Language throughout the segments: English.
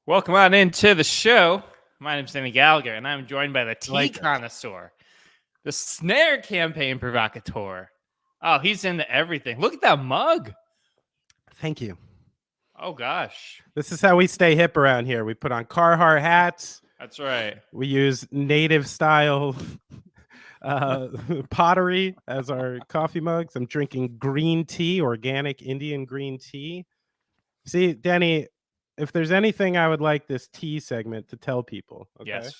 Welcome on into the show. My name's Deny Gallagher, and I'm joined by the tea Like it. connoisseur, the snare campaign provocateur. Oh, he's into everything. Look at that mug. Thank you. Oh, gosh. This is how we stay hip around here. We put on Carhartt hats. That's right. We use native style pottery as our coffee mugs. I'm drinking green tea, organic Indian green tea. See, Denny, if there's anything I would like this tea segment to tell people, okay, Yes.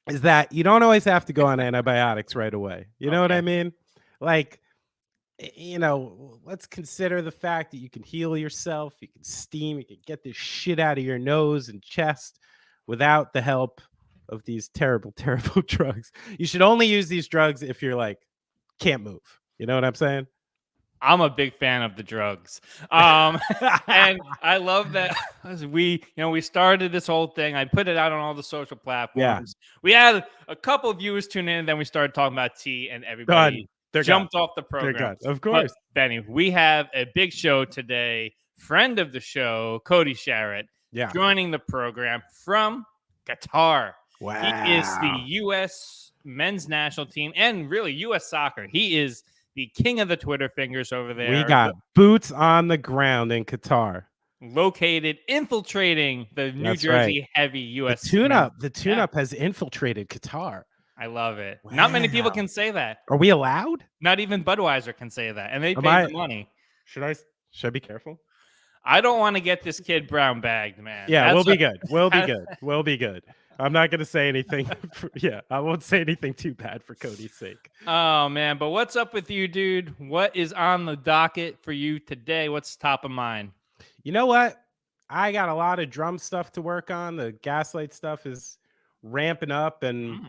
is that you don't always have to go on antibiotics right away. You know what I Okay. mean? Like, let's consider the fact that you can heal yourself, you can steam, you can get this shit out of your nose and chest without the help of these terrible, terrible drugs. You should only use these drugs if you're like, can't move. You know what I'm saying? I'm a big fan of the drugs. And I love that we started this whole thing. I put it out on all the social platforms. We had a couple of viewers tune in, and then we started talking about tea, and everybody jumped off the program. Of course. But, Benny, we have a big show today. Friend of the show, Cody Sharrett, joining the program from Qatar. Wow. He is the U.S. men's national team and really U.S. soccer. He is the king of the Twitter fingers over there. We got boots on the ground in Qatar. Infiltrating the New Jersey heavy U.S. The tune-up has infiltrated Qatar. I love it. Wow. Not many people can say that. Are we allowed? Not even Budweiser can say that, and they pay the money. Should I be careful? I don't want to get this kid brown bagged, man. Yeah, we'll be good. We'll be good. I'm not going to say anything. I won't say anything too bad for Cody's sake. Oh, man. But what's up with you, dude? What is on the docket for you today? What's top of mind? You know what? I got a lot of drum stuff to work on. The Gaslight stuff is ramping up. And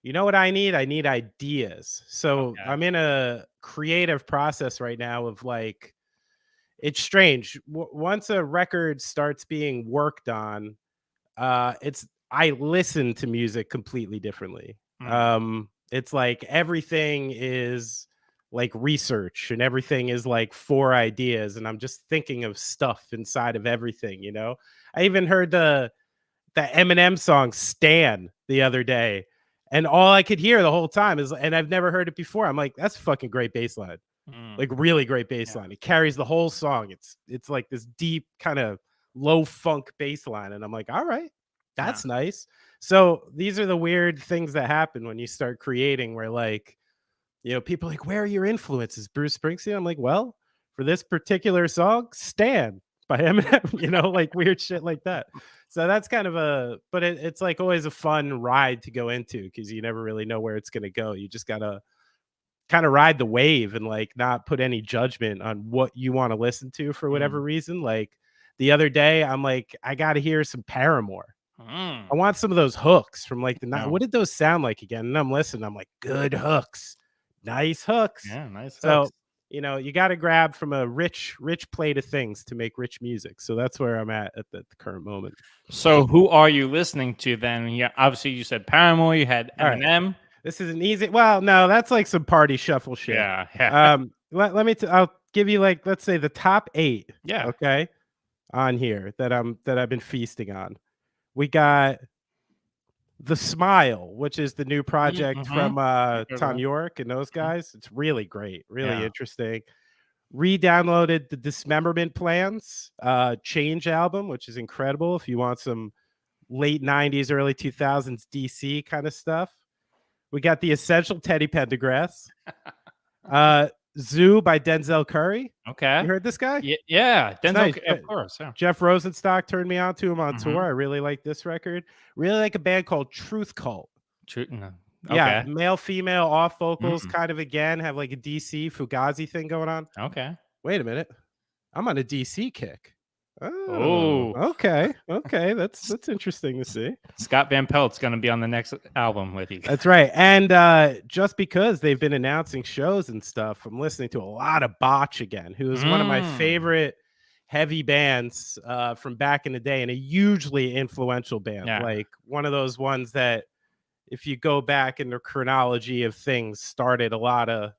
you know what I need? I need ideas. So I'm in a creative process right now of like, it's strange. Once a record starts being worked on, I listen to music completely differently. It's like everything is like research and everything is like for ideas. And I'm just thinking of stuff inside of everything, you know? I even heard the Eminem song Stan the other day. And all I could hear the whole time is, and I've never heard it before. I'm like, that's fucking great bass line. Like really great bass line. It carries the whole song. It's like this deep kind of low funk bass line. And I'm like, all right. That's nice. So these are the weird things that happen when you start creating where like, people are like, where are your influences? Bruce Springsteen? I'm like, well, for this particular song, Stan by Eminem, like weird shit like that. So that's kind of but it's like always a fun ride to go into because you never really know where it's going to go. You just got to kind of ride the wave and like not put any judgment on what you want to listen to for whatever reason. Like the other day, I'm like, I got to hear some Paramore. I want some of those hooks from like the night. What did those sound like again? And I'm listening. I'm like, good hooks, nice hooks. Yeah, nice. So you got to grab from a rich plate of things to make rich music. So that's where I'm at the current moment. So who are you listening to then? Yeah, obviously you said Paramore. You had Eminem. Right. This is an easy. Well, no, that's like some party shuffle shit. Yeah. Let me. I'll give you like let's say the top 8. Yeah. Okay. On here that I've been feasting on. We got The Smile, which is the new project from Tom York and those guys. It's really great, really interesting. Re-downloaded the Dismemberment Plans Change album, which is incredible if you want some late 90s, early 2000s DC kind of stuff. We got The Essential Teddy Pendergrass. Zoo by Denzel Curry. Okay. You heard this guy? Yeah. Denzel, nice. Of course. Yeah. Jeff Rosenstock turned me on to him on tour. I really like this record. Really like a band called Truth Cult. Okay. Yeah, male, female, off vocals, kind of again, have like a DC Fugazi thing going on. Okay. Wait a minute. I'm on a DC kick. Oh. Okay. That's interesting to see. Scott Van Pelt's going to be on the next album with you. That's right. And just because they've been announcing shows and stuff, I'm listening to a lot of Botch again, who is one of my favorite heavy bands from back in the day and a hugely influential band. Yeah. Like one of those ones that if you go back in the chronology of things started a lot of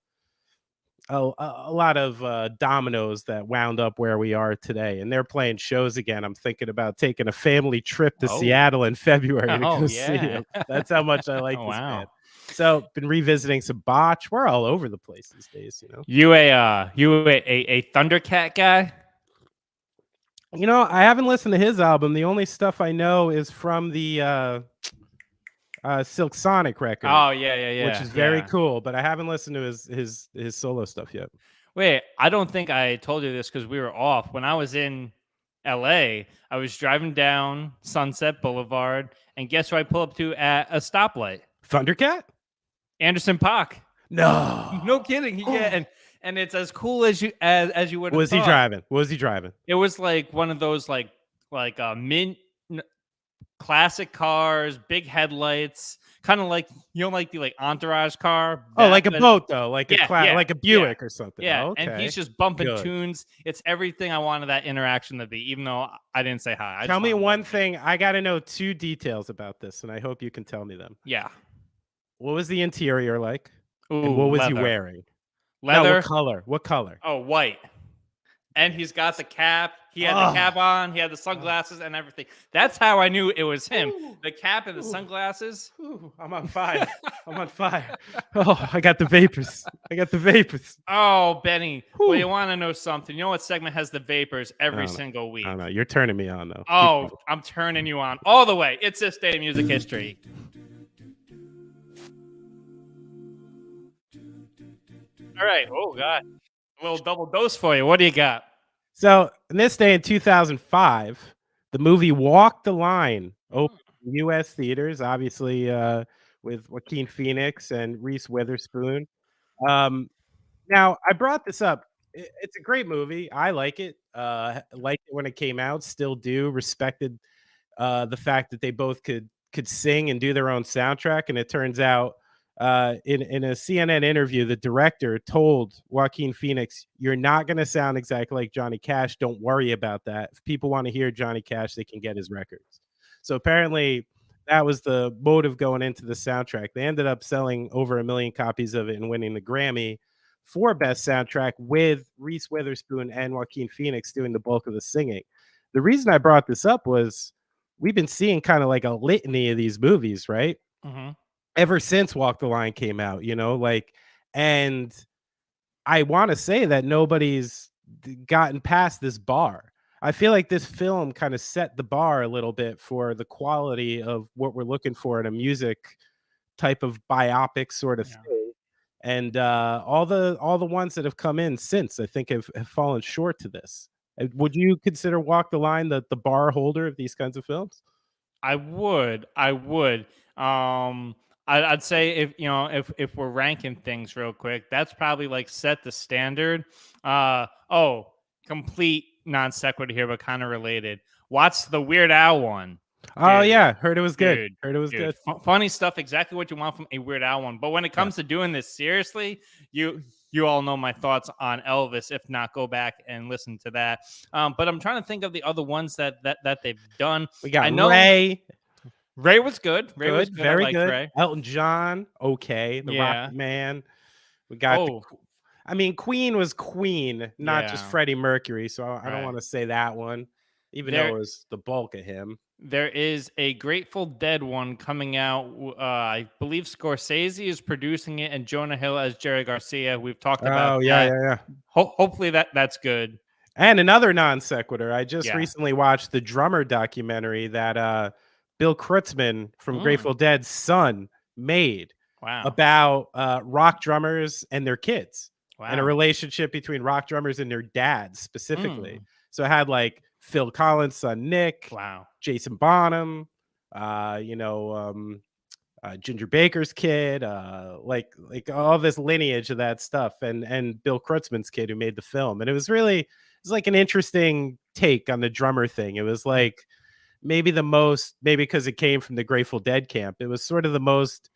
a lot of dominoes that wound up where we are today, and they're playing shows again. I'm thinking about taking a family trip to Seattle in February to go see him. That's how much I like this band. So been revisiting some Botch. We're all over the place these days, you know. You a Thundercat guy? You know, I haven't listened to his album. The only stuff I know is from the Silk Sonic record. Oh yeah, which is very cool. But I haven't listened to his solo stuff yet. Wait, I don't think I told you this because we were off. When I was in LA, I was driving down Sunset Boulevard, and guess who I pull up to at a stoplight? Thundercat? Anderson .Paak. No kidding. And it's as cool as you would. What was he driving? What was he driving? It was like one of those like mint classic cars, big headlights, kind of like like the Entourage car. Like a boat though, like a Buick or something. Yeah, okay. And he's just bumping tunes. It's everything I wanted that interaction to be, even though I didn't say hi. Tell me one thing. I got to know 2 details about this, and I hope you can tell me them. Yeah. What was the interior like? Ooh, and what was he wearing? Leather. No, what color? What color? Oh, white. And he's got the cap. He had the cap on. He had the sunglasses and everything. That's how I knew it was him. The cap and the sunglasses. I'm on fire. I'm on fire. Oh, I got the vapors. Oh, Benny. Well, you want to know something? You know what segment has the vapors every single week? I don't know. You're turning me on, though. Oh, I'm turning you on all the way. It's This Day in Music History. All right. Oh, God. A little double dose for you. What do you got? So, in this day in 2005, the movie Walk the Line opened in U.S. theaters, obviously with Joaquin Phoenix and Reese Witherspoon. Now, I brought this up. It's a great movie. I like it. Liked it when it came out. Still do. Respected the fact that they both could sing and do their own soundtrack. And it turns out in a CNN interview, the director told Joaquin Phoenix, "You're not going to sound exactly like Johnny Cash. Don't worry about that. If people want to hear Johnny Cash, they can get his records." So apparently that was the motive going into the soundtrack. They ended up selling over 1 million copies of it and winning the Grammy for Best Soundtrack with Reese Witherspoon and Joaquin Phoenix doing the bulk of the singing. The reason I brought this up was we've been seeing kind of like a litany of these movies, right? Mm-hmm. Ever since Walk the Line came out, you know, and I want to say that nobody's gotten past this bar. I feel like this film kind of set the bar a little bit for the quality of what we're looking for in a music type of biopic sort of thing. And all the ones that have come in since, I think, have fallen short to this. Would you consider Walk the Line the bar holder of these kinds of films? I would. I'd say if we're ranking things real quick, that's probably like set the standard. Complete non sequitur here, but kind of related. Watch the Weird Al one. Oh yeah, heard it was good. Heard it was good. Funny stuff, exactly what you want from a Weird Al one. But when it comes to doing this seriously, you all know my thoughts on Elvis. If not, go back and listen to that. But I'm trying to think of the other ones that they've done. We got Ray. Ray was good. Ray was good. Very good. Ray. Elton John, okay. The Rocket Man. We got. Queen was Queen, not just Freddie Mercury. So I don't want to say that one, even though it was the bulk of him. There is a Grateful Dead one coming out. I believe Scorsese is producing it, and Jonah Hill as Jerry Garcia. We've talked about. Yeah. Hopefully that's good. And another non sequitur. I just recently watched the Drummer documentary that Bill Kreutzmann from Grateful Dead's son made about rock drummers and their kids and a relationship between rock drummers and their dads specifically. So it had like Phil Collins' son Nick, Jason Bonham, Ginger Baker's kid, like all this lineage of that stuff, and Bill Kreutzmann's kid who made the film. And it was like an interesting take on the drummer thing. It was like maybe because it came from the Grateful Dead camp, it was sort of the most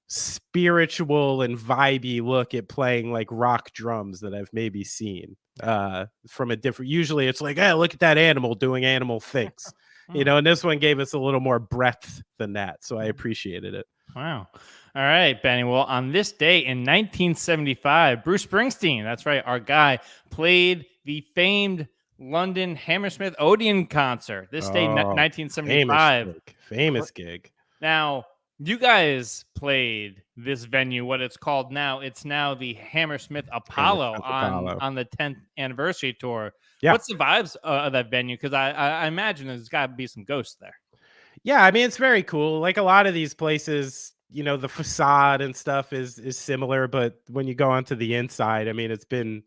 spiritual and vibey look at playing like rock drums that I've maybe seen from a different. Usually it's like, hey, look at that animal doing animal things, and this one gave us a little more breadth than that, so I appreciated it. Wow. All right, Benny. Well, on this day in 1975, Bruce Springsteen, that's right, our guy, played the famed London Hammersmith Odeon concert. This day, Oh, 1975. famous gig. Now, you guys played this venue, what it's called now. It's now the Hammersmith Apollo on the 10th anniversary tour. Yeah. What's the vibes of that venue? Because I imagine there's got to be some ghosts there. Yeah, I mean, it's very cool. Like a lot of these places, the facade and stuff is similar, but when you go onto the inside, I mean, it's been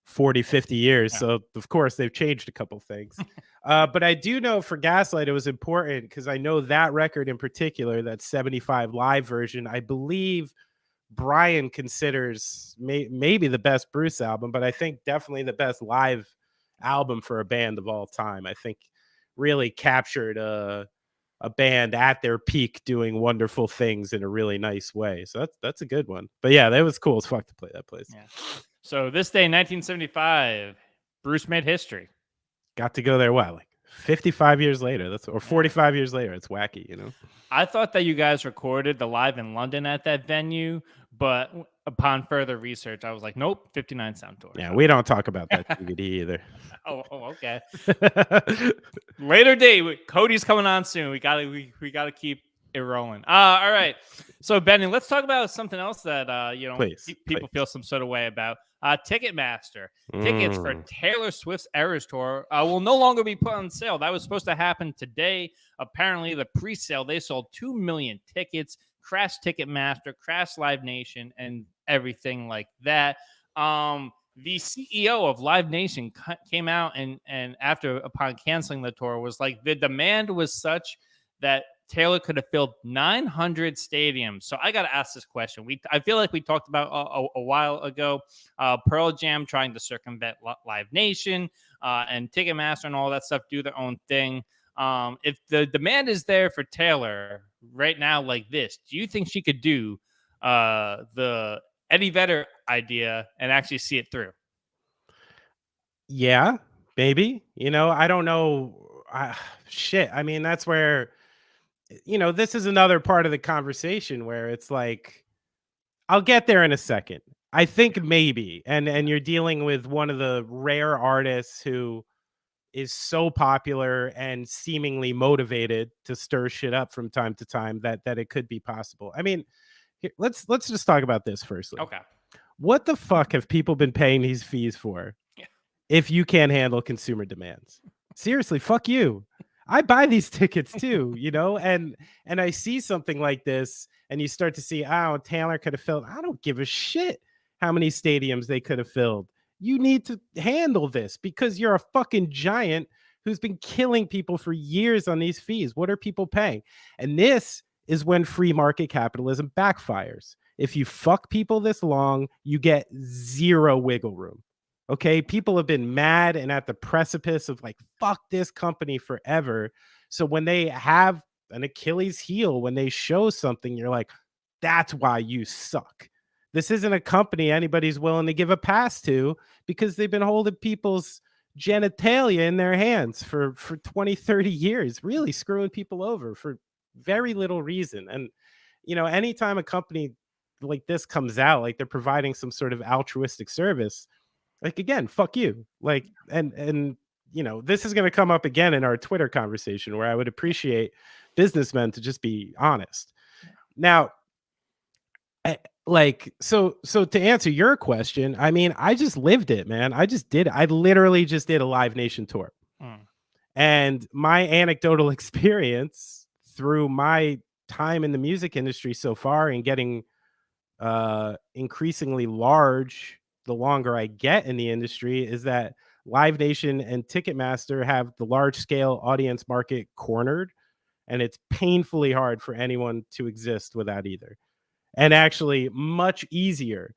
40, 50 years. Yeah. So of course they've changed a couple things. But I do know for Gaslight, it was important because I know that record in particular, that 75 live version, I believe Brian considers maybe the best Bruce album, but I think definitely the best live album for a band of all time. I think really captured a band at their peak doing wonderful things in a really nice way. So that's a good one. But yeah, that was cool as fuck to play that place. Yeah. So this day, 1975, Bruce made history. Got to go there, like 55 years later, or 45 years later. It's wacky, I thought that you guys recorded the Live in London at that venue, but upon further research, I was like, nope, 59 Sound Tour. Yeah, we don't talk about that DVD either. Oh, okay. Later date, Cody's coming on soon. We gotta keep it rolling. All right. So Benny, let's talk about something else that people feel some sort of way about. Ticketmaster. Tickets for Taylor Swift's Eras Tour will no longer be put on sale. That was supposed to happen today. Apparently, the pre-sale, they sold 2 million tickets. Crash Ticketmaster, Crash Live Nation, and everything like that. The CEO of Live Nation came out and upon canceling the tour was like, the demand was such that Taylor could have filled 900 stadiums. So I got to ask this question. I feel like we talked about a while ago, Pearl Jam trying to circumvent Live Nation and Ticketmaster and all that stuff, do their own thing. If the demand is there for Taylor right now like this, do you think she could do the Eddie Vedder idea and actually see it through? Yeah, maybe. I don't know. Shit. I mean, that's where... this is another part of the conversation where it's like, I'll get there in a second. I think maybe, and you're dealing with one of the rare artists who is so popular and seemingly motivated to stir shit up from time to time that it could be possible. I mean, let's just talk about this firstly. Okay. What the fuck have people been paying these fees for if you can't handle consumer demands? Seriously, fuck you. I buy these tickets too, and I see something like this and you start to see, Taylor could have filled. I don't give a shit how many stadiums they could have filled. You need to handle this because you're a fucking giant who's been killing people for years on these fees. What are people paying? And this is when free market capitalism backfires. If you fuck people this long, you get zero wiggle room. Okay, people have been mad and at the precipice of like, fuck this company forever. So when they have an Achilles heel, when they show something, you're like, that's why you suck. This isn't a company anybody's willing to give a pass to because they've been holding people's genitalia in their hands for 20, 30 years, really screwing people over for very little reason. And, anytime a company like this comes out, like they're providing some sort of altruistic service, like, again, fuck you. Like, and this is going to come up again in our Twitter conversation where I would appreciate businessmen to just be honest. Now, so to answer your question, I mean, I just lived it, man. I literally just did a Live Nation tour. And my anecdotal experience through my time in the music industry so far and getting increasingly large the longer I get in the industry is that Live Nation and Ticketmaster have the large scale audience market cornered, and it's painfully hard for anyone to exist without either. And actually much easier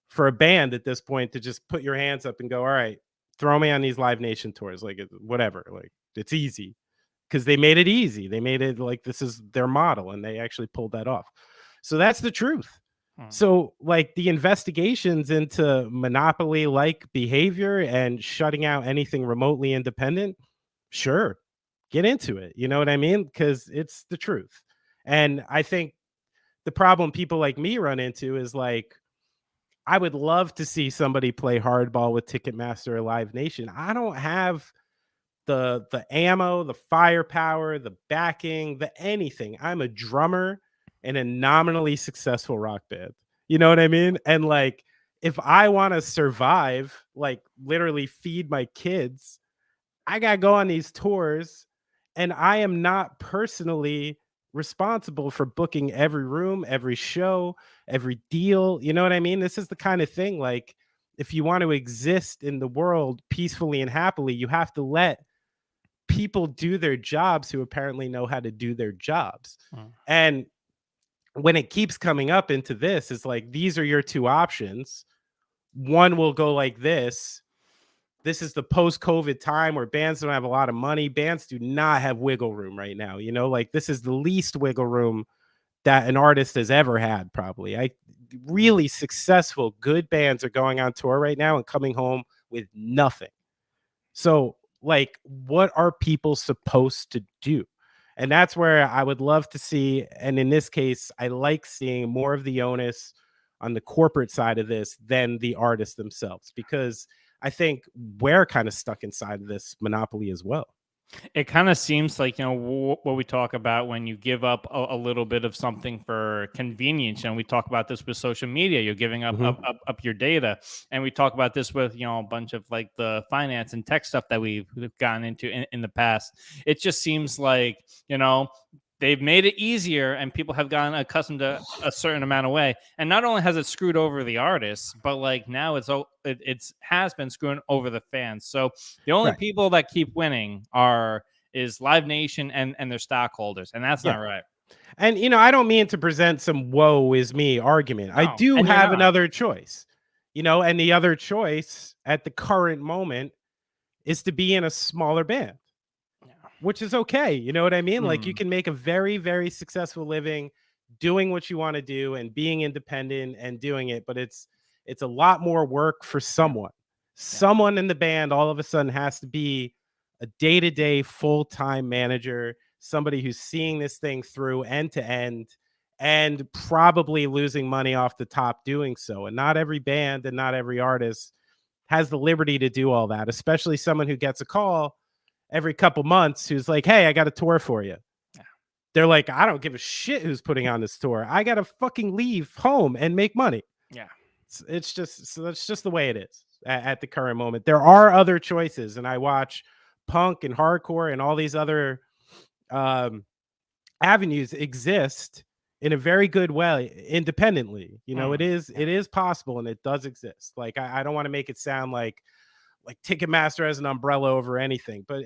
for a band at this point to just put your hands up and go, all right, throw me on these Live Nation tours, like whatever, like it's easy because they made it easy. They made it like this is their model and they actually pulled that off. So that's the truth. So like the investigations into monopoly-like behavior and shutting out anything remotely independent, sure, get into it. You know what I mean? Because it's the truth. And I think the problem people like me run into is like, I would love to see somebody play hardball with Ticketmaster or Live Nation. I don't have the ammo, the firepower, the backing, the anything. I'm a drummer in a nominally successful rock band. You know what I mean? And like, if I want to survive, like literally feed my kids, I got to go on these tours, and I am not personally responsible for booking every room, every show, every deal. You know what I mean? This is the kind of thing, like, if you want to exist in the world peacefully and happily, you have to let people do their jobs who apparently know how to do their jobs. And when it keeps coming up into this, it's like, these are your two options. One will go like this. This is the post-COVID time where bands don't have a lot of money. Bands do not have wiggle room right now. You know, like, this is the least wiggle room that an artist has ever had, probably. Really successful, good bands are going on tour right now and coming home with nothing. So, like, what are people supposed to do? And that's where I would love to see, and in this case, I like seeing more of the onus on the corporate side of this than the artists themselves, because I think we're kind of stuck inside of this monopoly as well. It kind of seems like, what we talk about when you give up a little bit of something for convenience. And we talk about this with social media. You're giving up, up your data. And we talk about this with, a bunch of like the finance and tech stuff that we've gotten into in the past. It just seems like, they've made it easier and people have gotten accustomed to a certain amount of way. And not only has it screwed over the artists, but like now it has been screwing over the fans. So the only people that keep winning is Live Nation and their stockholders. And that's not right. And, I don't mean to present some woe is me argument. No, I do have another choice, and the other choice at the current moment is to be in a smaller band. Which is okay. You know what I mean? Like, you can make a very, very successful living doing what you want to do and being independent and doing it. But it's a lot more work for someone. Someone in the band all of a sudden has to be a day-to-day full-time manager, somebody who's seeing this thing through end to end and probably losing money off the top doing so. And not every band and not every artist has the liberty to do all that, especially someone who gets a call every couple months who's like, hey, I got a tour for you. They're like, I don't give a shit who's putting on this tour. I got to fucking leave home and make money. Yeah. It's just, so that's just the way it is at the current moment. There are other choices. And I watch punk and hardcore and all these other avenues exist in a very good way independently. It is possible and it does exist. Like, I don't want to make it sound like Ticketmaster as an umbrella over anything. But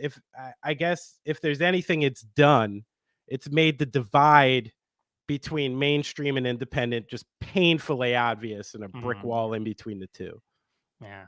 I guess if there's anything it's done, it's made the divide between mainstream and independent just painfully obvious and a brick wall in between the two. Yeah.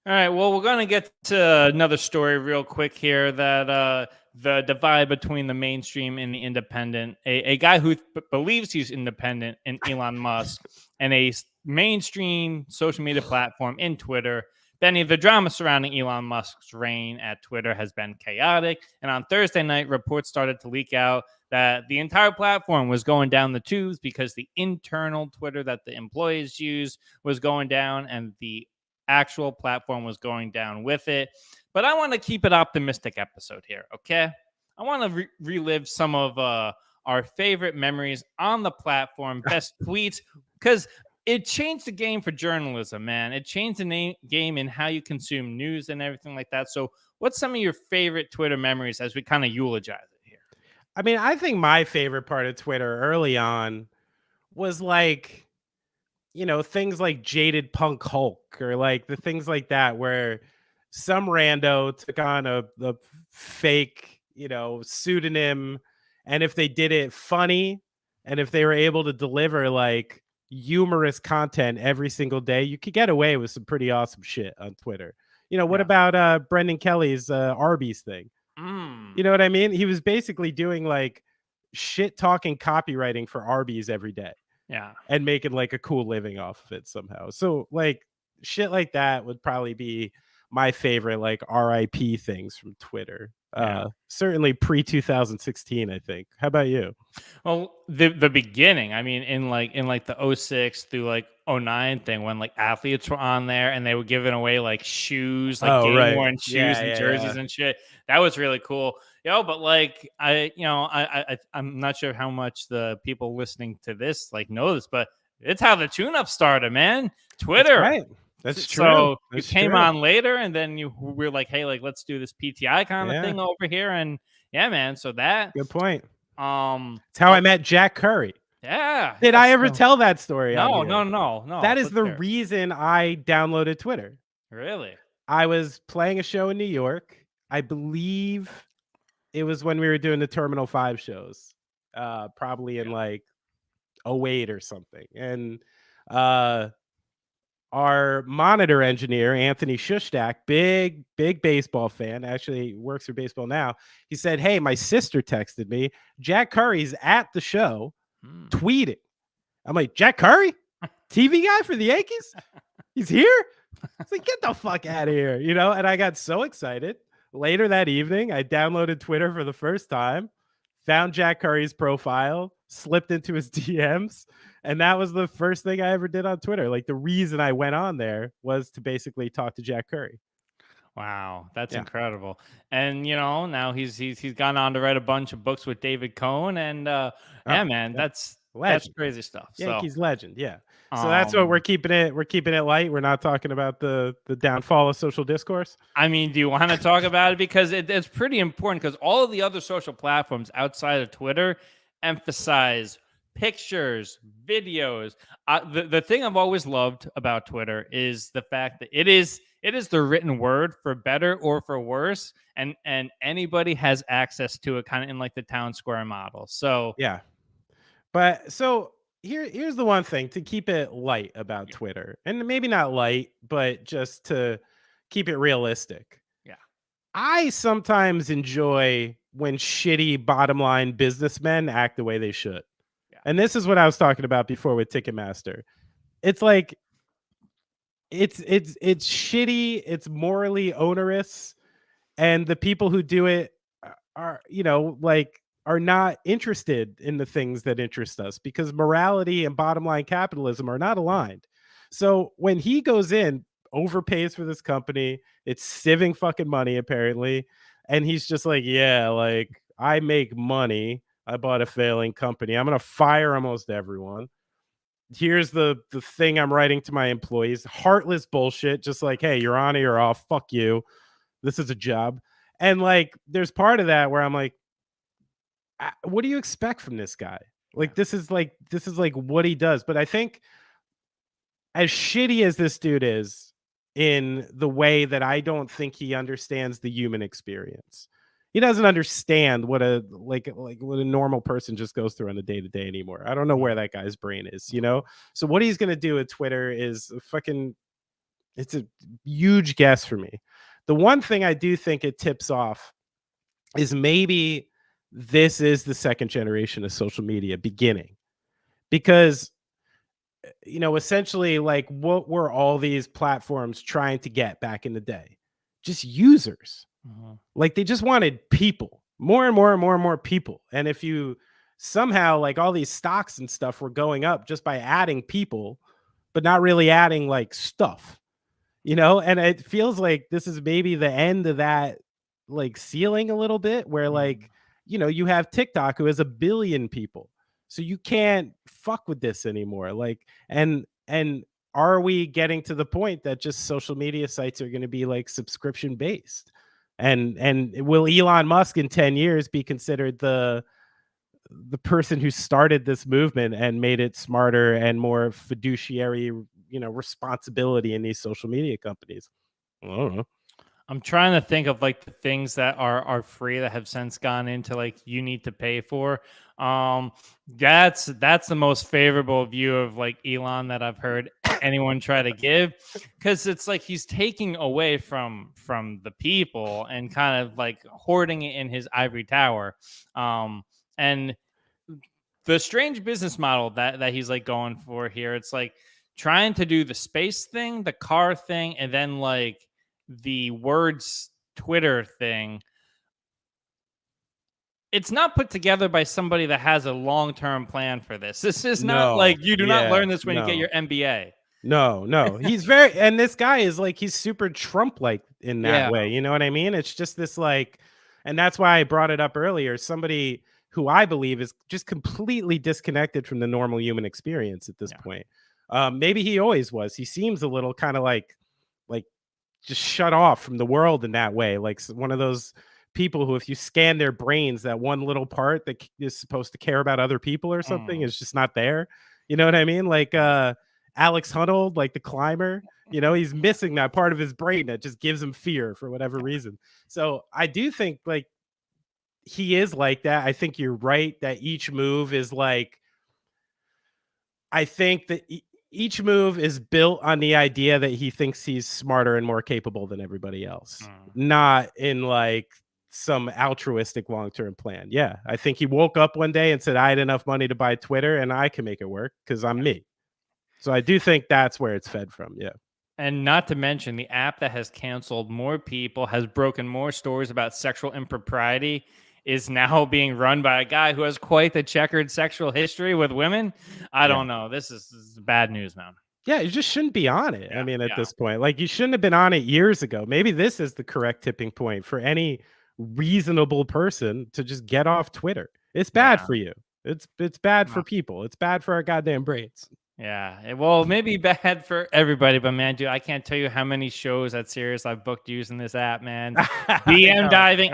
All right. Well, we're going to get to another story real quick here, that the divide between the mainstream and the independent. A guy who believes he's independent in Elon Musk and a mainstream social media platform in Twitter. Benny, the drama surrounding Elon Musk's reign at Twitter has been chaotic. And on Thursday night, reports started to leak out that the entire platform was going down the tubes because the internal Twitter that the employees use was going down and the actual platform was going down with it. But I want to keep it optimistic episode here, okay? I want to relive some of our favorite memories on the platform, best tweets, because it changed the game for journalism, man. It changed the game in how you consume news and everything like that. So what's some of your favorite Twitter memories as we kind of eulogize it here? I mean, I think my favorite part of Twitter early on was like, things like Jaded Punk Hulk or like the things like that, where some rando took on the fake, pseudonym. And if they did it funny and if they were able to deliver like humorous content every single day, you could get away with some pretty awesome shit on Twitter. What about Brendan Kelly's Arby's thing? You know what I mean? He was basically doing like shit talking copywriting for Arby's every day. Yeah. And making like a cool living off of it somehow. So like shit like that would probably be my favorite like RIP things from Twitter. Certainly pre 2016, I think. How about you? Well, the beginning, I mean, in like the 06 through like 09 thing, when like athletes were on there and they were giving away like shoes, like game worn shoes and jerseys and shit. That was really cool. But like I'm not sure how much the people listening to this like know this, but it's how the tune-up started, man. Twitter. That's right. That's true. So you came on later, and then we're like, hey, like let's do this PTI kind of thing over here, and yeah, man. So that good point. It's how I met Jack Curry. Yeah. Did I ever tell that story? No. That is the reason I downloaded Twitter. Really? I was playing a show in New York. I believe it was when we were doing the Terminal 5 shows, probably in like 08 or something. And our monitor engineer, Anthony Shushtak, big baseball fan, actually works for baseball now. He said, hey, my sister texted me. Jack Curry's at the show tweeting. I'm like, Jack Curry? TV guy for the Yankees? He's here? It's like, get the fuck out of here, And I got so excited. Later that evening, I downloaded Twitter for the first time, found Jack Curry's profile, slipped into his DMs, and that was the first thing I ever did on Twitter. Like the reason I went on there was to basically talk to Jack Curry. Wow, that's incredible. And now he's gone on to write a bunch of books with David Cohn, and man, that's crazy stuff. Yankees legend, yeah. So that's what we're keeping it light. We're not talking about the downfall of social discourse. I mean, do you want to talk about it? Because it's pretty important, because all of the other social platforms outside of Twitter emphasize pictures, videos. The thing I've always loved about Twitter is the fact that it is the written word, for better or for worse, and anybody has access to it, kind of in like the town square model. So yeah. But so here's the one thing to keep it light about Twitter, and maybe not light, but just to keep it realistic. Yeah. I sometimes enjoy when shitty bottom line businessmen act the way they should. Yeah. And this is what I was talking about before with Ticketmaster. It's like, it's shitty. It's morally onerous. And the people who do it are, are not interested in the things that interest us, because morality and bottom line capitalism are not aligned. So when he goes in, overpays for this company, it's sieving fucking money apparently, and he's just like, yeah, like I make money, I bought a failing company, I'm gonna fire almost everyone, here's the thing I'm writing to my employees, heartless bullshit, just like, hey, you're on or you're off, fuck you, this is a job. And like there's part of that where I'm like, what do you expect from this guy? Like this is like what he does. But I think as shitty as this dude is, in the way that I don't think he understands the human experience. He doesn't understand what a what a normal person just goes through on the day-to-day anymore. I don't know where that guy's brain is, So what he's gonna do at Twitter is it's a huge guess for me. The one thing I do think it tips off is maybe this is the second generation of social media beginning, because essentially, like, what were all these platforms trying to get back in the day? Just users. Like they just wanted people, more and more and more and more people. And if you somehow, like, all these stocks and stuff were going up just by adding people, but not really adding like stuff, and it feels like this is maybe the end of that like ceiling a little bit, where like, you have TikTok who has 1 billion people. So you can't fuck with this anymore. Like, and are we getting to the point that just social media sites are going to be like subscription based? And will Elon Musk in 10 years be considered the person who started this movement and made it smarter and more fiduciary, responsibility in these social media companies? I don't know. I'm trying to think of like the things that are free that have since gone into like you need to pay for. That's the most favorable view of like Elon that I've heard anyone try to give, because it's like he's taking away from the people and kind of like hoarding it in his ivory tower. And the strange business model that he's like going for here, it's like trying to do the space thing, the car thing, and then like the words Twitter thing, it's not put together by somebody that has a long-term plan for this. This is not like you do not learn this when you get your MBA. No. He's very, and this guy is like, he's super Trump-like in that way. You know what I mean? It's just this like, and that's why I brought it up earlier. Somebody who I believe is just completely disconnected from the normal human experience at this point. Maybe he always was. He seems a little kind of like just shut off from the world in that way. Like one of those people who, if you scan their brains, that one little part that is supposed to care about other people or something is just not there. You know what I mean? Like Alex Honnold, like the climber, you know, he's missing that part of his brain that just gives him fear for whatever reason. So I do think like he is like that. I think you're right that each move is like, I think that each move is built on the idea that he thinks he's smarter and more capable than everybody else, not in like some altruistic long-term plan. Yeah, I think he woke up one day and said, I had enough money to buy Twitter and I can make it work because I'm me. So I do think that's where it's fed from. Yeah. And not to mention the app that has canceled more people, has broken more stories about sexual impropriety, is now being run by a guy who has quite the checkered sexual history with women. I don't know. This is bad news, man. Yeah, you just shouldn't be on it. I mean, at this point, like you shouldn't have been on it years ago. Maybe this is the correct tipping point for any reasonable person to just get off Twitter. It's bad for you. It's bad for people. It's bad for our goddamn brains. Yeah, well, maybe bad for everybody, but man, dude, I can't tell you how many shows at Sirius I've booked using this app, man. DM diving,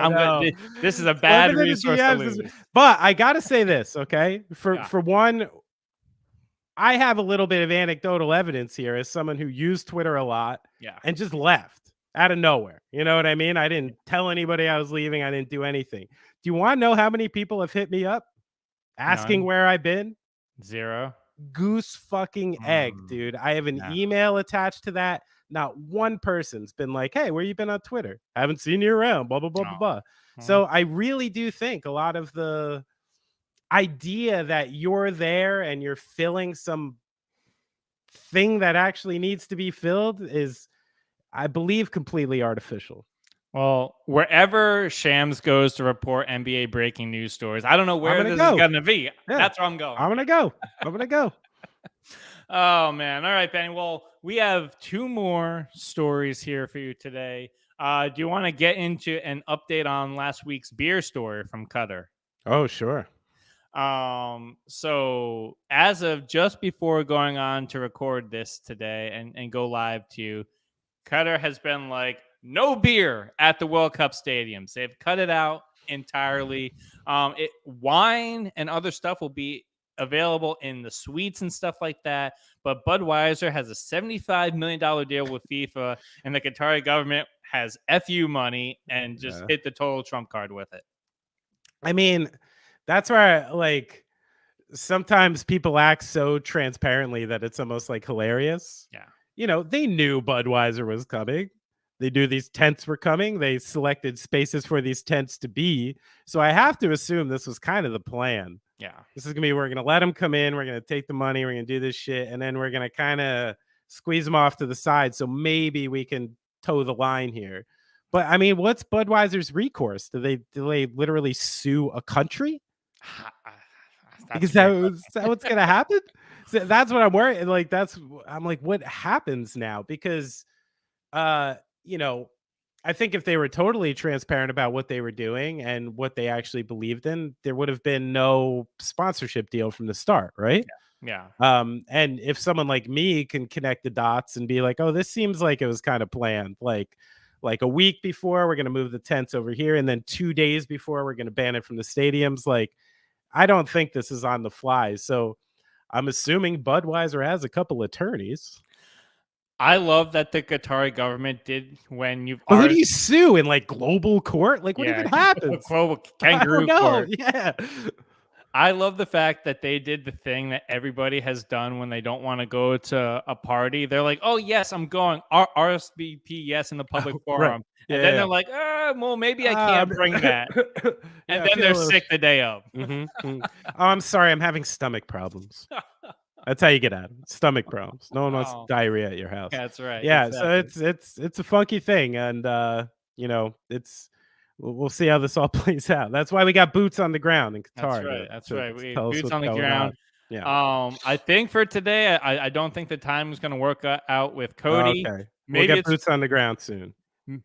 this is a bad resource to lose. But I gotta say this, okay? For one, I have a little bit of anecdotal evidence here as someone who used Twitter a lot and just left out of nowhere. You know what I mean? I didn't tell anybody I was leaving. I didn't do anything. Do you want to know how many people have hit me up asking where I've been? 0. Goose fucking egg, dude. I have an email attached to that. Not one person's been like, hey, where you been on Twitter? Haven't seen you around, blah, blah, blah, blah, blah. So I really do think a lot of the idea that you're there and you're filling some thing that actually needs to be filled is, I believe, completely artificial. Well, wherever Shams goes to report NBA breaking news stories, I don't know where this is going to be. That's where I'm going. I'm going to go. Oh, man. All right, Benny. Well, we have 2 more stories here for you today. Do you want to get into an update on last week's beer story from Qatar? Oh, sure. So as of just before going on to record this today and go live to you, Qatar has been like, no beer at the World Cup stadiums. They've cut it out entirely. Wine and other stuff will be available in the suites and stuff like that. But Budweiser has a $75 million deal with FIFA, and the Qatari government has FU money and just hit the total trump card with it. I mean, that's where like sometimes people act so transparently that it's almost like hilarious. Yeah. You know, they knew Budweiser was coming. They knew these tents were coming. They selected spaces for these tents to be. So I have to assume this was kind of the plan. Yeah. This is going to be, we're going to let them come in. We're going to take the money. We're going to do this shit. And then we're going to kind of squeeze them off to the side. So maybe we can toe the line here. But I mean, what's Budweiser's recourse? Do they literally sue a country? Is that what's going to happen? So that's what I'm worried. Like, I'm like, what happens now? Because, you know, I think if they were totally transparent about what they were doing and what they actually believed in, there would have been no sponsorship deal from the start, right? Yeah. And if someone like me can connect the dots and be like, oh, this seems like it was kind of planned, like a week before we're going to move the tents over here, and then 2 days before we're going to ban it from the stadiums. Like, I don't think this is on the fly. So I'm assuming Budweiser has a couple attorneys. I love that the Qatari government did when you've. Who do you sue in like global court? Like, what even happens? Global kangaroo court. Yeah. I love the fact that they did the thing that everybody has done when they don't want to go to a party. They're like, "Oh yes, I'm going." RSVP yes in the public forum, right. And then they're like, "Well, maybe I can't bring that." And then they're sick the day of. Oh, I'm sorry, I'm having stomach problems. That's how you get out. Stomach problems. No one wants diarrhea at your house. That's right. Yeah, Exactly. so it's a funky thing, and we'll see how this all plays out. That's why we got boots on the ground in That's Qatar right. That's to right. We tell us boots what's on the going ground. on. Yeah. I think for today, I don't think the time is going to work out with Cody. Okay. We'll Maybe get it's boots on the ground soon.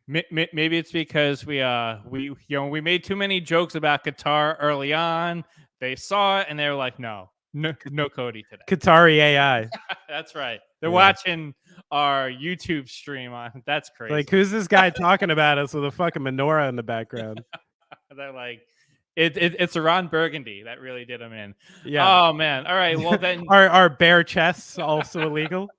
maybe it's because we made too many jokes about Qatar early on. They saw it and they were like, no Cody today. Qatari AI. That's right. They're watching our YouTube stream on. That's crazy. Like, who's this guy talking about us with a fucking menorah in the background? They're like, it's a Ron Burgundy that really did him in. Yeah. Oh man. All right. Well then, are bare chests also illegal?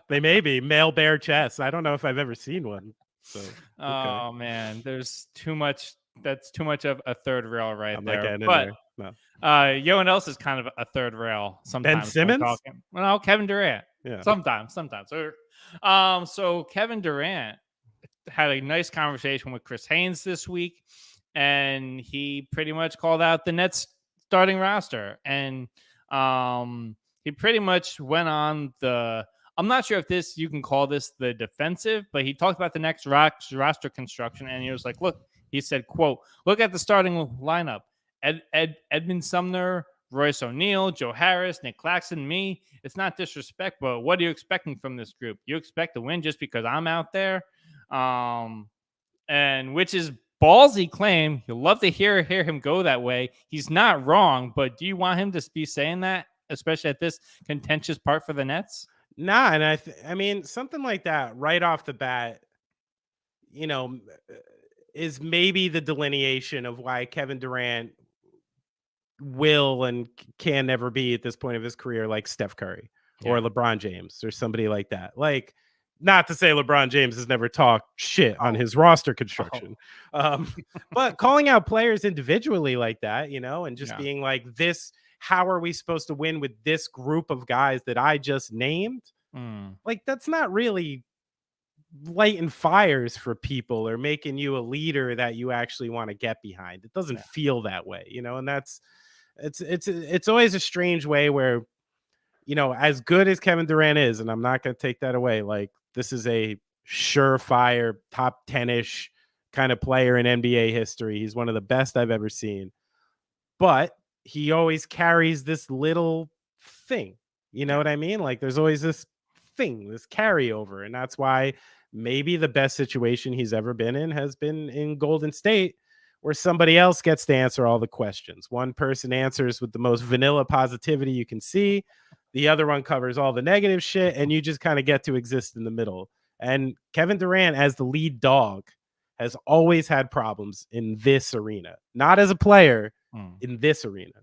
They may be male bare chests. I don't know if I've ever seen one. So oh man, there's too much. That's too much of a third rail right I'm there. Not getting But in there. No. Yoan else is kind of a third rail sometimes. Ben Simmons? Well, Kevin Durant. Yeah. Sometimes. So Kevin Durant had a nice conversation with Chris Haynes this week, and he pretty much called out the Nets starting roster, and he pretty much went on the. I'm not sure if you can call this the defensive, but he talked about the next roster construction, and he was like, "Look," he said, "quote, look at the starting lineup: Edmund Sumner, Royce O'Neal, Joe Harris, Nick Claxton, me. It's not disrespect, but what are you expecting from this group? You expect to win just because I'm out there?" And which is ballsy claim. You'll love to hear him go that way. He's not wrong, but do you want him to be saying that, especially at this contentious part for the Nets? Nah, and I mean, something like that right off the bat, is maybe the delineation of why Kevin Durant will and can never be at this point of his career like Steph Curry or LeBron James or somebody like that. Like, not to say LeBron James has never talked shit on his roster construction, but calling out players individually like that, and just being like, how are we supposed to win with this group of guys that I just named? Like, that's not really lighting fires for people or making you a leader that you actually want to get behind. It doesn't feel that way, and it's always a strange way where, as good as Kevin Durant is, and I'm not going to take that away, like, this is a surefire top 10-ish kind of player in NBA history. He's one of the best I've ever seen, but he always carries this little thing, what I mean? Like, there's always this thing, this carryover, and that's why maybe the best situation he's ever been in has been in Golden State, where somebody else gets to answer all the questions. One person answers with the most vanilla positivity you can see. The other one covers all the negative shit, and you just kind of get to exist in the middle. And Kevin Durant, as the lead dog, has always had problems in this arena, not as a player, in this arena.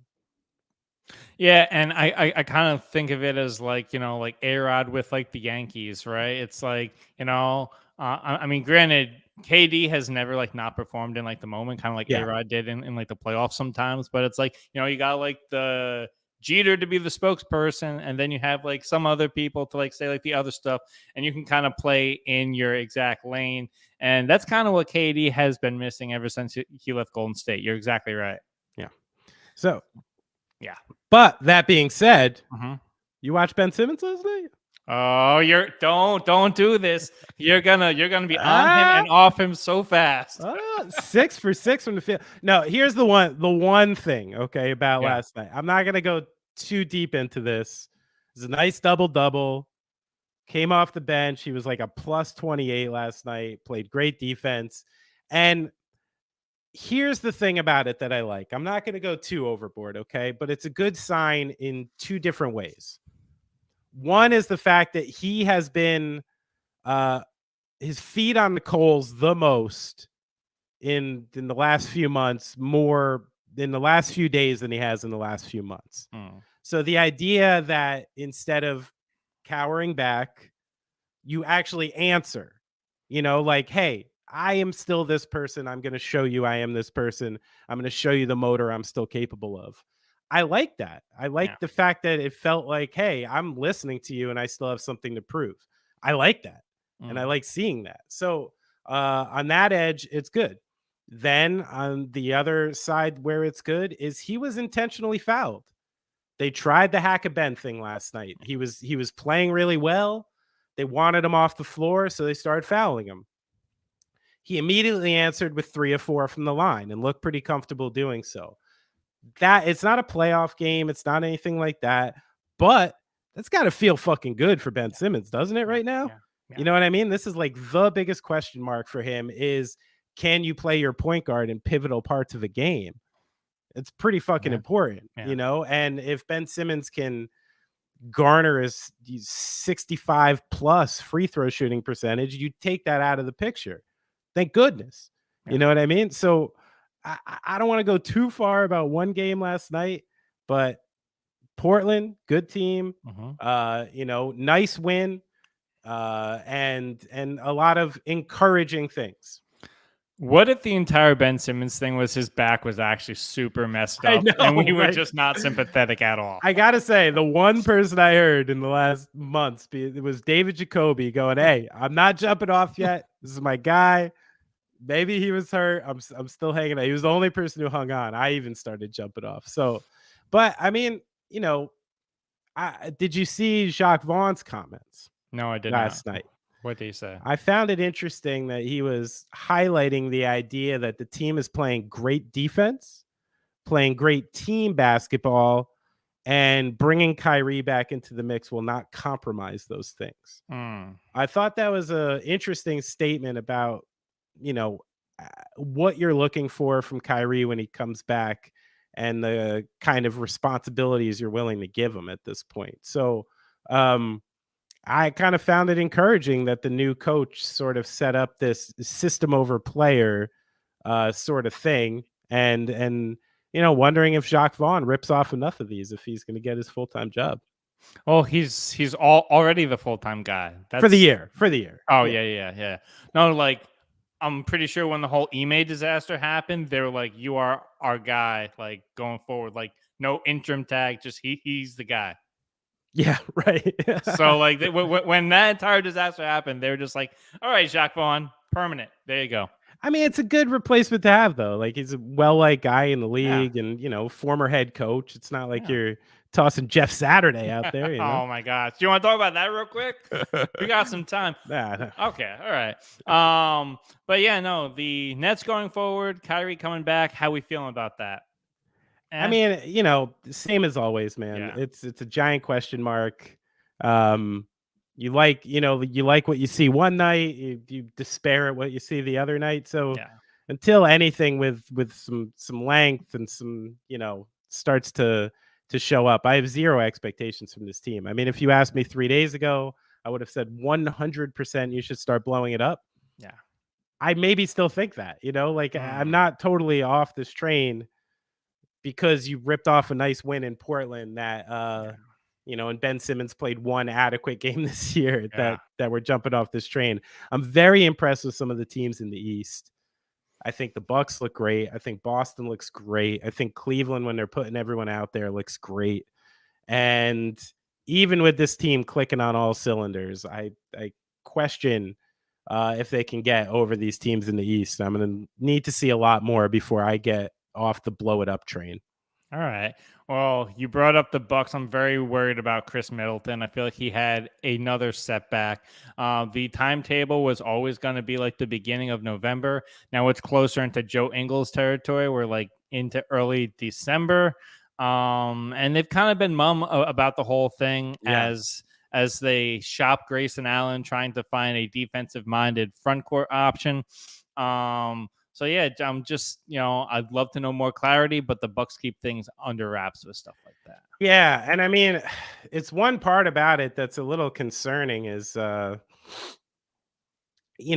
Yeah, and I kind of think of it as like, like A-Rod with like the Yankees, right? It's like, I mean, granted, KD has never like not performed in like the moment, kind of like A-Rod did in like the playoffs sometimes, but it's like, you got like the Jeter to be the spokesperson, and then you have like some other people to like say like the other stuff, and you can kind of play in your exact lane. And that's kind of what KD has been missing ever since he left Golden State. You're exactly right. Yeah. So, yeah. But that being said, you watched Ben Simmons last night? Oh, don't do this. You're gonna be on him and off him so fast. 6 for 6 from the field. No, here's the one thing, okay, about last night. I'm not gonna go too deep into this. It's a nice double. Came off the bench. He was like a plus 28 last night, played great defense. And here's the thing about it that I like. I'm not gonna go too overboard, okay? But it's a good sign in two different ways. One is the fact that he has been his feet on the coals the most in the last few months, more in the last few days than he has in the last few months. So the idea that instead of cowering back, you actually answer, like, hey, I am still this person. I'm going to show you I am this person. I'm going to show you the motor I'm still capable of. I like that. I like the fact that it felt like, hey, I'm listening to you and I still have something to prove. I like that. And I like seeing that. So on that edge, it's good. Then on the other side where it's good is he was intentionally fouled. They tried the hack a Ben thing last night. He was playing really well. They wanted him off the floor, so they started fouling him. He immediately answered with 3 or 4 from the line and looked pretty comfortable doing so. That it's not a playoff game. It's not anything like that, but that's got to feel fucking good for Ben Simmons, doesn't it, right now? You know what I mean? This is like the biggest question mark for him is, can you play your point guard in pivotal parts of a game? It's pretty fucking important, you know? And if Ben Simmons can garner his 65 plus free throw shooting percentage, you take that out of the picture. Thank goodness. You know what I mean? So I don't want to go too far about one game last night, but Portland, good team, you know, nice win, and a lot of encouraging things. What if the entire Ben Simmons thing was his back was actually super messed up and we were just not sympathetic at all? I got to say, the one person I heard in the last months, it was David Jacoby going, hey, I'm not jumping off yet. This is my guy. Maybe he was hurt. I'm still hanging out. He was the only person who hung on. I even started jumping off. So, but I mean, you know, did you see Jacques Vaughn's comments? No, I did last not. night. What did he say? I found it interesting that he was highlighting the idea that the team is playing great defense, playing great team basketball, and bringing Kyrie back into the mix will not compromise those things. I thought that was an interesting statement about, you know, what you're looking for from Kyrie when he comes back and the kind of responsibilities you're willing to give him at this point. So I kind of found it encouraging that the new coach sort of set up this system over player sort of thing. And, you know, wondering if Jacques Vaughn rips off enough of these, if he's going to get his full-time job. Well, he's already the full-time guy. For the year. Oh, yeah. No, like, I'm pretty sure when the whole Ime disaster happened, they were like, you are our guy, like, going forward. Like, no interim tag, just he's the guy. Yeah, right. So, like, when that entire disaster happened, they were just like, all right, Jacques Vaughn, permanent. There you go. I mean, it's a good replacement to have, though. Like, he's a well-liked guy in the league and, you know, former head coach. It's not like you're tossing Jeff Saturday out there. You know? Oh, my gosh. Do you want to talk about that real quick? We got some time. No. Okay. All right. But yeah, no, the Nets going forward, Kyrie coming back. How we feeling about that? I mean, you know, same as always, man. Yeah. It's a giant question mark. You like what you see one night, you despair at what you see the other night. So until anything with some length and some, you know, starts to show up, I have zero expectations from this team. I mean, if you asked me 3 days ago, I would have said 100% you should start blowing it up. Yeah. I maybe still think that, you know, like I'm not totally off this train because you ripped off a nice win in Portland that you know, and Ben Simmons played one adequate game this year that we're jumping off this train. I'm very impressed with some of the teams in the East. I think the Bucks look great. I think Boston looks great. I think Cleveland, when they're putting everyone out there, looks great. And even with this team clicking on all cylinders, I question if they can get over these teams in the East. I'm going to need to see a lot more before I get off the blow it up train. All right. Well, you brought up the Bucks. I'm very worried about Chris Middleton. I feel like he had another setback. The timetable was always going to be like the beginning of November. Now it's closer into Joe Ingles territory. We're like into early December. And they've kind of been mum about the whole thing as they shop Grayson Allen, trying to find a defensive-minded front court option. So yeah, I'm just, you know, I'd love to know more clarity, but the Bucks keep things under wraps with stuff like that. Yeah, and I mean, it's one part about it that's a little concerning is, you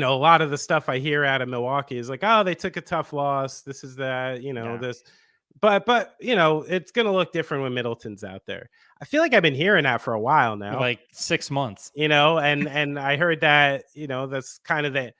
know, a lot of the stuff I hear out of Milwaukee is like, oh, they took a tough loss. This is that, you know, this. But you know, it's gonna look different when Middleton's out there. I feel like I've been hearing that for a while now, like 6 months. You know, and I heard that, you know, that's kind of the,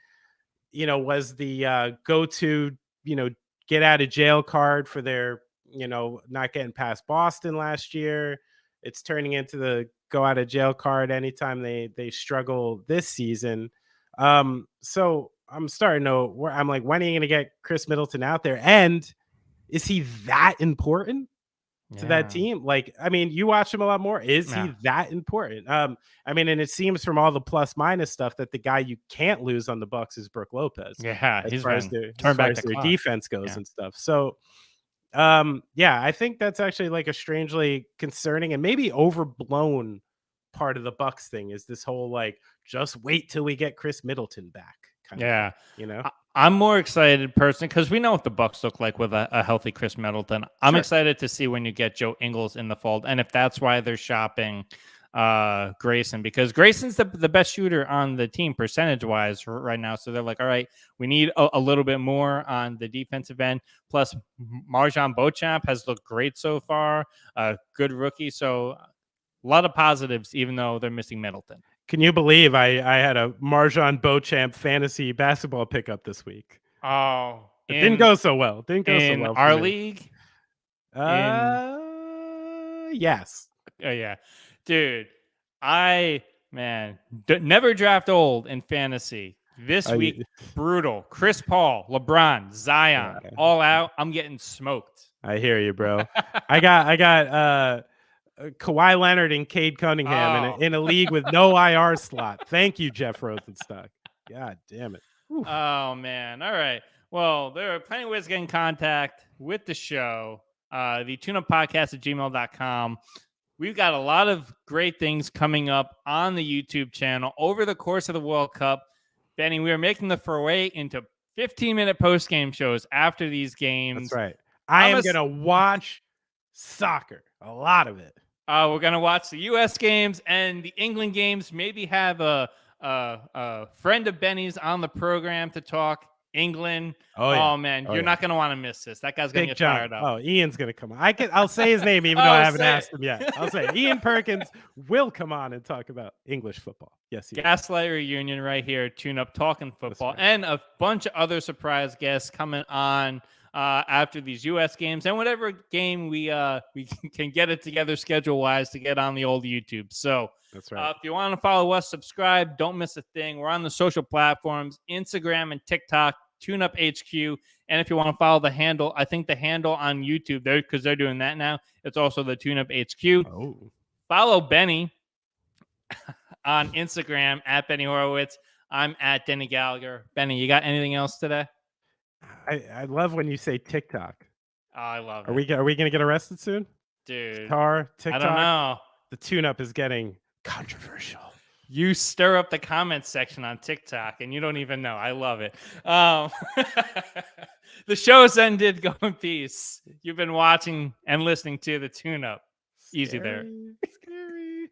you know, was the go-to, you know, get out of jail card for their, you know, not getting past Boston last year. It's turning into the go out of jail card anytime they struggle this season. So I'm starting to, I'm like, when are you going to get Chris Middleton out there? And is he that important? to that team. Like, I mean, you watch him a lot more. Is he that important? I mean, and it seems from all the plus minus stuff that the guy you can't lose on the Bucks is Brook Lopez. Yeah, as far as their defense goes and stuff. So, I think that's actually like a strangely concerning and maybe overblown part of the Bucks thing is this whole like just wait till we get Chris Middleton back. Kind of thing, I'm more excited personally because we know what the Bucks look like with a healthy Chris Middleton. I'm excited to see when you get Joe Ingles in the fold, and if that's why they're shopping Grayson, because Grayson's the best shooter on the team percentage wise right now. So they're like, all right, we need a little bit more on the defensive end. Plus, Marjan Beauchamp has looked great so far. Good rookie. So a lot of positives, even though they're missing Middleton. Can you believe I had a Marjan Beauchamp fantasy basketball pickup this week? Oh, it didn't go so well. In our league? Yes. Oh, yeah. Dude, never draft old in fantasy. This week, brutal. Chris Paul, LeBron, Zion, all out. I'm getting smoked. I hear you, bro. I got Kawhi Leonard and Cade Cunningham in a league with no IR slot. Thank you, Jeff Rosenstock. God damn it. Oof. Oh, man. All right. Well, there are plenty of ways to get in contact with the show. The tuneuppodcast@gmail.com. We've got a lot of great things coming up on the YouTube channel over the course of the World Cup. Benny, we are making the foray into 15-minute post-game shows after these games. That's right. I am going to watch soccer, a lot of it. We're going to watch the U.S. games and the England games, maybe have a friend of Benny's on the program to talk England. Oh man, you're not going to want to miss this. That guy's going to get fired up. Oh, Ian's going to come on. I'll say his name even though I haven't asked him yet. I'll say Ian Perkins will come on and talk about English football. Yes, Gaslight reunion right here. Tune up talking football, and a bunch of other surprise guests coming on after these U.S. games and whatever game we can get it together schedule wise to get on the old YouTube. So that's right. If you want to follow us, subscribe. Don't miss a thing. We're on the social platforms, Instagram and TikTok, TuneUp HQ. And if you want to follow the handle, I think the handle on YouTube, because they're doing that now, it's also the TuneUp HQ. Oh. Follow Benny on Instagram at Benny Horowitz. I'm at Deny Gallagher. Benny, you got anything else today? I love when you say TikTok. Oh, I love it. Are we going to get arrested soon? Dude. Qatar, TikTok? I don't know. The tune-up is getting controversial. You stir up the comments section on TikTok, and you don't even know. I love it. The show's ended. Go in peace. You've been watching and listening to the tune-up. Easy there. Scary.